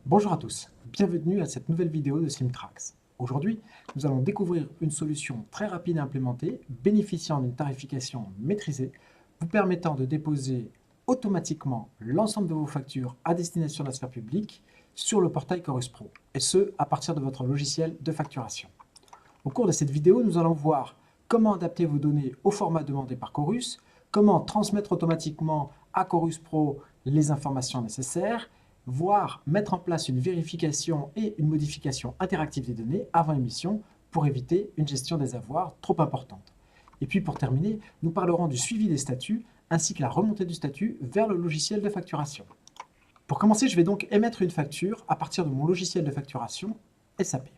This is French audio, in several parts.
Bonjour à tous, bienvenue à cette nouvelle vidéo de Simtrax. Aujourd'hui, nous allons découvrir une solution très rapide à implémenter, bénéficiant d'une tarification maîtrisée, vous permettant de déposer automatiquement l'ensemble de vos factures à destination de la sphère publique sur le portail Chorus Pro, et ce, à partir de votre logiciel de facturation. Au cours de cette vidéo, nous allons voir comment adapter vos données au format demandé par Chorus, comment transmettre automatiquement à Chorus Pro les informations nécessaires, voire mettre en place une vérification et une modification interactive des données avant émission pour éviter une gestion des avoirs trop importante. Et puis pour terminer, nous parlerons du suivi des statuts ainsi que la remontée du statut vers le logiciel de facturation. Pour commencer, je vais donc émettre une facture à partir de mon logiciel de facturation SAP.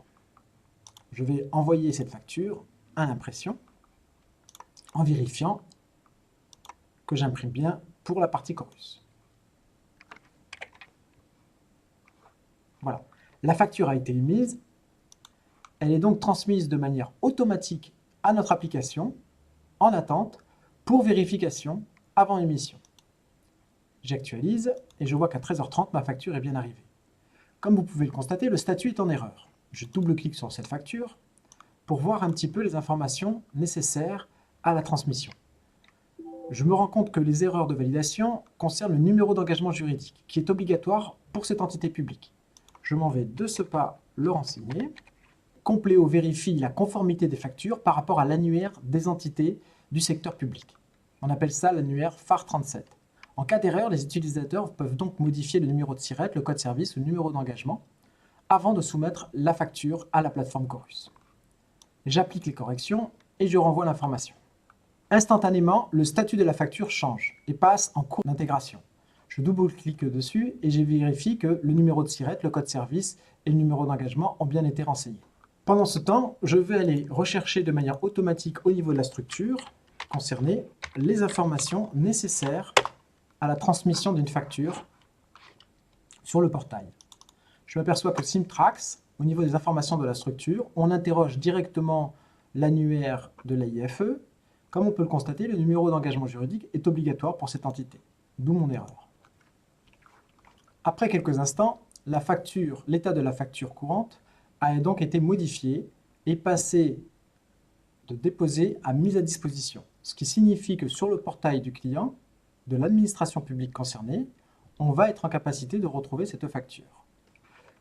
Je vais envoyer cette facture à l'impression en vérifiant que j'imprime bien pour la partie Chorus. Voilà, la facture a été émise, elle est donc transmise de manière automatique à notre application en attente pour vérification avant émission. J'actualise et je vois qu'à 13h30, ma facture est bien arrivée. Comme vous pouvez le constater, le statut est en erreur. Je double-clique sur cette facture pour voir un petit peu les informations nécessaires à la transmission. Je me rends compte que les erreurs de validation concernent le numéro d'engagement juridique qui est obligatoire pour cette entité publique. Je m'en vais de ce pas le renseigner. Compléo vérifie la conformité des factures par rapport à l'annuaire des entités du secteur public. On appelle ça l'annuaire FAR 37. En cas d'erreur, les utilisateurs peuvent donc modifier le numéro de SIRET, le code service ou le numéro d'engagement avant de soumettre la facture à la plateforme Chorus. J'applique les corrections et je renvoie l'information. Instantanément, le statut de la facture change et passe en cours d'intégration. Je double-clique dessus et je vérifie que le numéro de SIRET, le code service et le numéro d'engagement ont bien été renseignés. Pendant ce temps, je vais aller rechercher de manière automatique au niveau de la structure concernée les informations nécessaires à la transmission d'une facture sur le portail. Je m'aperçois que Simtrax, au niveau des informations de la structure, on interroge directement l'annuaire de l'AIFE. Comme on peut le constater, le numéro d'engagement juridique est obligatoire pour cette entité, d'où mon erreur. Après quelques instants, l'état de la facture courante a donc été modifié et passé de déposer à mise à disposition, ce qui signifie que sur le portail du client, de l'administration publique concernée, on va être en capacité de retrouver cette facture.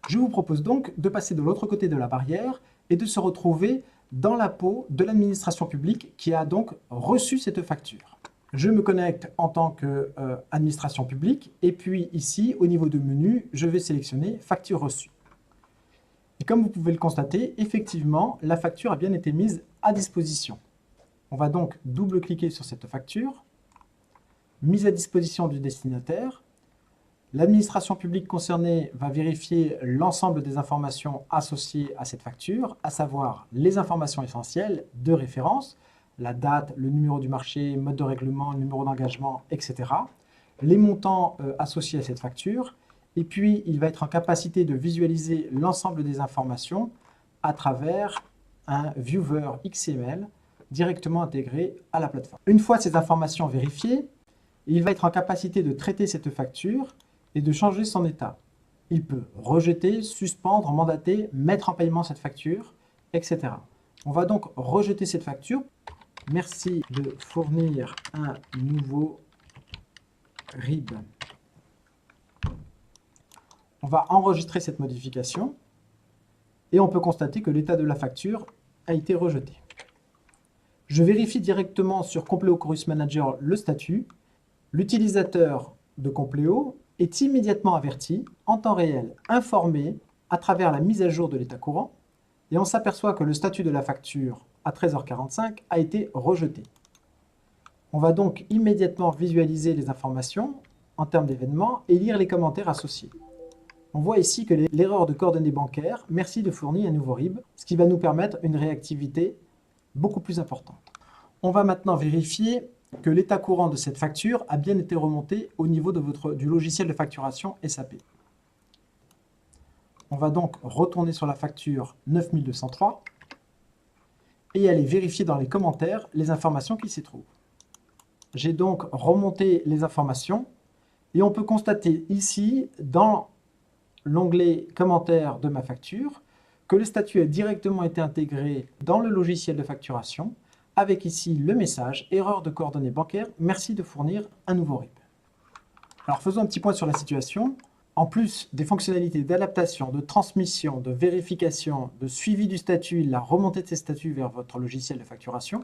Je vous propose donc de passer de l'autre côté de la barrière et de se retrouver dans la peau de l'administration publique qui a donc reçu cette facture. Je me connecte en tant qu'administration publique et puis ici, au niveau de menu, je vais sélectionner facture reçue. Et comme vous pouvez le constater, effectivement, la facture a bien été mise à disposition. On va donc double-cliquer sur cette facture, mise à disposition du destinataire. L'administration publique concernée va vérifier l'ensemble des informations associées à cette facture, à savoir les informations essentielles de référence, la date, le numéro du marché, mode de règlement, le numéro d'engagement, etc. Les montants associés à cette facture, et puis il va être en capacité de visualiser l'ensemble des informations à travers un viewer XML directement intégré à la plateforme. Une fois ces informations vérifiées, il va être en capacité de traiter cette facture et de changer son état. Il peut rejeter, suspendre, mandater, mettre en paiement cette facture, etc. On va donc rejeter cette facture. Merci de fournir un nouveau RIB. On va enregistrer cette modification et on peut constater que l'état de la facture a été rejeté. Je vérifie directement sur Compléo Chorus Manager le statut. L'utilisateur de Compléo est immédiatement averti, en temps réel, informé à travers la mise à jour de l'état courant et on s'aperçoit que le statut de la facture à 13h45 a été rejeté. On va donc immédiatement visualiser les informations en termes d'événements et lire les commentaires associés. On voit ici que l'erreur de coordonnées bancaires, merci de fournir un nouveau RIB, ce qui va nous permettre une réactivité beaucoup plus importante. On va maintenant vérifier que l'état courant de cette facture a bien été remonté au niveau du logiciel de facturation SAP. On va donc retourner sur la facture 9203 et aller vérifier dans les commentaires les informations qui s'y trouvent. J'ai donc remonté les informations et on peut constater ici, dans l'onglet commentaires de ma facture que le statut a directement été intégré dans le logiciel de facturation avec ici le message « Erreur de coordonnées bancaires, merci de fournir un nouveau RIB ». Alors faisons un petit point sur la situation. En plus des fonctionnalités d'adaptation, de transmission, de vérification, de suivi du statut, la remontée de ces statuts vers votre logiciel de facturation,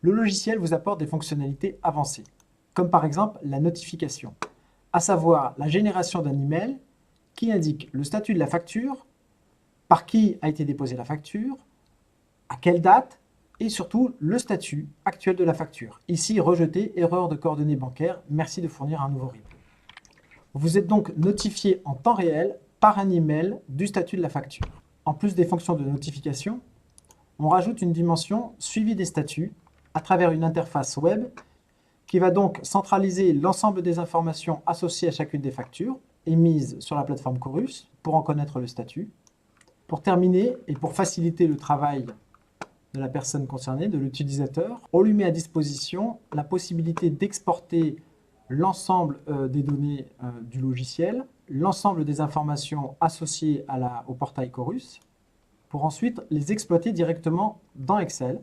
le logiciel vous apporte des fonctionnalités avancées, comme par exemple la notification, à savoir la génération d'un email qui indique le statut de la facture, par qui a été déposée la facture, à quelle date, et surtout le statut actuel de la facture. Ici, rejeté, erreur de coordonnées bancaires, merci de fournir un nouveau RIB. Vous êtes donc notifié en temps réel par un email du statut de la facture. En plus des fonctions de notification, on rajoute une dimension suivi des statuts à travers une interface web qui va donc centraliser l'ensemble des informations associées à chacune des factures émises sur la plateforme Chorus pour en connaître le statut. Pour terminer, et pour faciliter le travail de la personne concernée, de l'utilisateur, on lui met à disposition la possibilité d'exporter l'ensemble des données du logiciel, l'ensemble des informations associées au portail Chorus, pour ensuite les exploiter directement dans Excel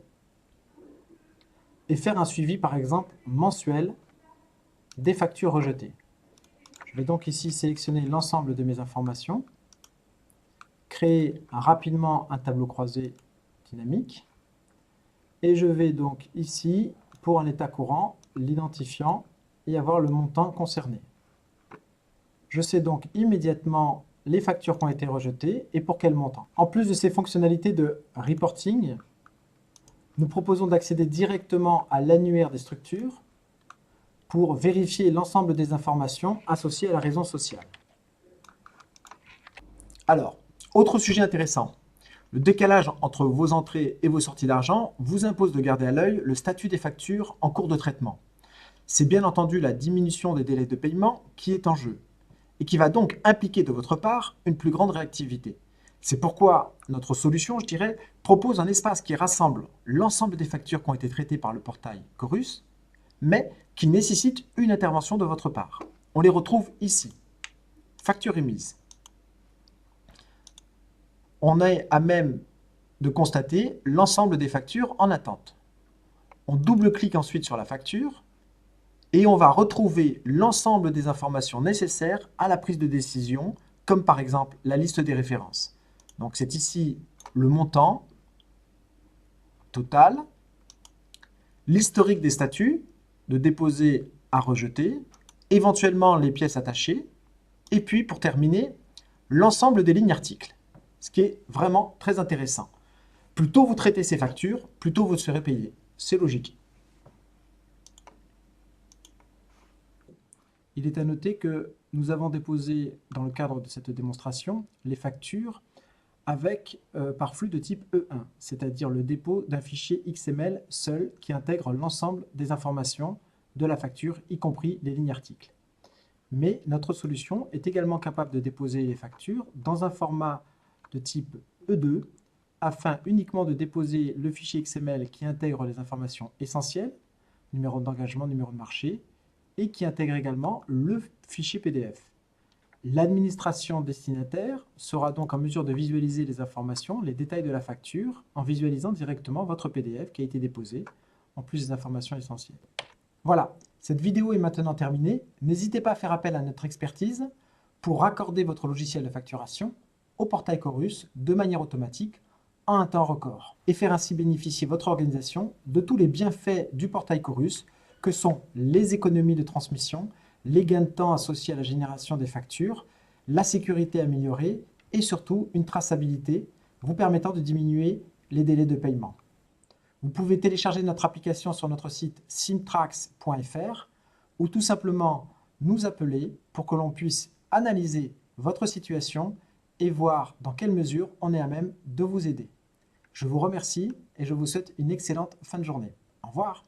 et faire un suivi, par exemple, mensuel des factures rejetées. Je vais donc ici sélectionner l'ensemble de mes informations, créer rapidement un tableau croisé dynamique, et je vais donc ici, pour un état courant, l'identifiant et avoir le montant concerné. Je sais donc immédiatement les factures qui ont été rejetées et pour quel montant. En plus de ces fonctionnalités de reporting, nous proposons d'accéder directement à l'annuaire des structures pour vérifier l'ensemble des informations associées à la raison sociale. Alors, autre sujet intéressant. Le décalage entre vos entrées et vos sorties d'argent vous impose de garder à l'œil le statut des factures en cours de traitement. C'est bien entendu la diminution des délais de paiement qui est en jeu et qui va donc impliquer de votre part une plus grande réactivité. C'est pourquoi notre solution, je dirais, propose un espace qui rassemble l'ensemble des factures qui ont été traitées par le portail Chorus, mais qui nécessite une intervention de votre part. On les retrouve ici. Facture émise. On est à même de constater l'ensemble des factures en attente. On double-clique ensuite sur la facture et on va retrouver l'ensemble des informations nécessaires à la prise de décision, comme par exemple la liste des références. Donc c'est ici le montant total, l'historique des statuts, de déposer à rejeter, éventuellement les pièces attachées, et puis pour terminer, l'ensemble des lignes articles. Ce qui est vraiment très intéressant. Plus tôt vous traitez ces factures, plus tôt vous serez payé. C'est logique. Il est à noter que nous avons déposé, dans le cadre de cette démonstration, les factures avec par flux de type E1, c'est-à-dire le dépôt d'un fichier XML seul qui intègre l'ensemble des informations de la facture, y compris les lignes articles. Mais notre solution est également capable de déposer les factures dans un format de type E2 afin uniquement de déposer le fichier XML qui intègre les informations essentielles, numéro d'engagement, numéro de marché, et qui intègre également le fichier PDF. L'administration destinataire sera donc en mesure de visualiser les informations, les détails de la facture, en visualisant directement votre PDF qui a été déposé, en plus des informations essentielles. Voilà, cette vidéo est maintenant terminée. N'hésitez pas à faire appel à notre expertise pour raccorder votre logiciel de facturation au portail Chorus de manière automatique en un temps record et faire ainsi bénéficier votre organisation de tous les bienfaits du portail Chorus que sont les économies de transmission, les gains de temps associés à la génération des factures, la sécurité améliorée et surtout une traçabilité vous permettant de diminuer les délais de paiement. Vous pouvez télécharger notre application sur notre site simtrax.fr ou tout simplement nous appeler pour que l'on puisse analyser votre situation et voir dans quelle mesure on est à même de vous aider. Je vous remercie et je vous souhaite une excellente fin de journée. Au revoir.